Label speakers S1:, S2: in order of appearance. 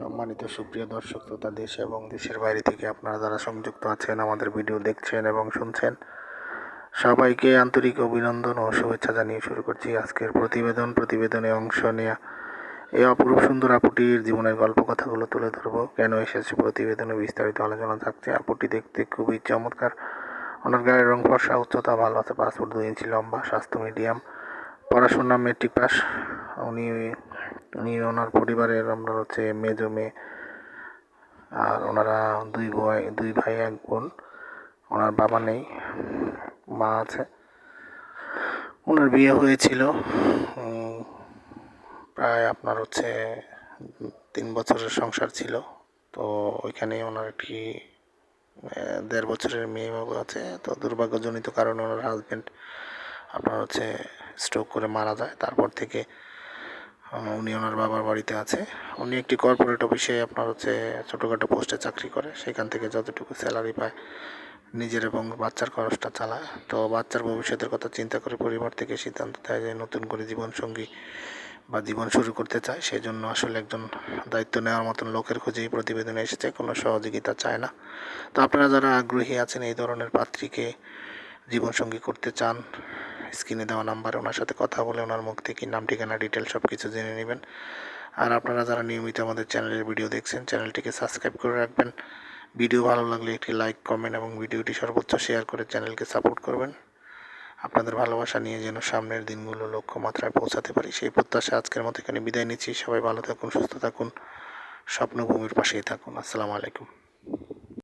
S1: সম্মানিত সুপ্রিয় দর্শক শ্রোতা, দেশ এবং দেশের বাইরে থেকে আপনারা যারা সংযুক্ত আছেন, আমাদের ভিডিও দেখছেন এবং শুনছেন, সবাইকে আন্তরিক অভিনন্দন ও শুভেচ্ছা জানিয়ে শুরু করছি আজকের প্রতিবেদনে অংশ নেওয়া এই অপরূপ সুন্দর আপুটির জীবনের গল্প কথাগুলো তুলে ধরবো। কেন এসেছে প্রতিবেদনে বিস্তারিত আলোচনা থাকছে। আপুটি দেখতে খুবই চমৎকার। ওনার গায়ের রং ফর্সা, উচ্চতা ভালো আছে, 5 ফুট 2 ইঞ্চি লম্বা, স্বাস্থ্য মিডিয়াম, পড়াশোনা মেট্রিক পাস। উনি উনি ওনার পরিবারের আমরা হচ্ছে মেজো মেয়ে, আর ওনারা দুই ভাই এক বোন। ওনার বাবা নেই, মা আছে। ওনার বিয়ে হয়েছিল প্রায় আপনার হচ্ছে 3 বছরের সংসার ছিল। তো ওইখানে ওনার একটি 1.5 বছরের মেয়ে বাবু আছে। তো দুর্ভাগ্যজনিত কারণে ওনার হাজব্যান্ড আপনার হচ্ছে স্ট্রোক করে মারা যায়। তারপর থেকে উনি ওনার বাবার বাড়িতে আছে। উনি একটি কর্পোরেট অফিসে আপনার হচ্ছে ছোটোখাটো পোস্টে চাকরি করে। সেখান থেকে যতটুকু স্যালারি পায় নিজের এবং বাচ্চার খরচটা চালায়। তো বাচ্চার ভবিষ্যতের কথা চিন্তা করে পরিবার থেকে সিদ্ধান্ত দেয় যে নতুন করে জীবনসঙ্গী বা জীবন শুরু করতে চায়। সেই জন্য আসলে একজন দায়িত্ব নেওয়ার মতন লোকের খোঁজেই প্রতিবেদনে এসেছে, কোনো সহযোগিতা চায় না। তো আপনারা যারা আগ্রহী আছেন এই ধরনের পাত্রীকে জীবনসঙ্গী করতে চান, স্ক্রিনে দেওয়া নাম্বারে ওনার সাথে কথা বলে ওনার মুখ থেকে নাম, ঠিকানা, ডিটেল সব কিছু জেনে নেবেন। আর আপনারা যারা নিয়মিত আমাদের চ্যানেলের ভিডিও দেখছেন, চ্যানেলটিকে সাবস্ক্রাইব করে রাখবেন। ভিডিও ভালো লাগলে একটি লাইক, কমেন্ট এবং ভিডিওটি সর্বোচ্চ শেয়ার করে চ্যানেলকে সাপোর্ট করবেন। আপনাদের ভালোবাসা নিয়ে যেন সামনের দিনগুলো লক্ষ্যমাত্রায় পৌঁছাতে পারি, সেই প্রত্যাশা আজকের মতো এখানে বিদায় নিচ্ছি। সবাই ভালো থাকুন, সুস্থ থাকুন, স্বপ্নভূমির পাশেই থাকুন। আসসালামু আলাইকুম।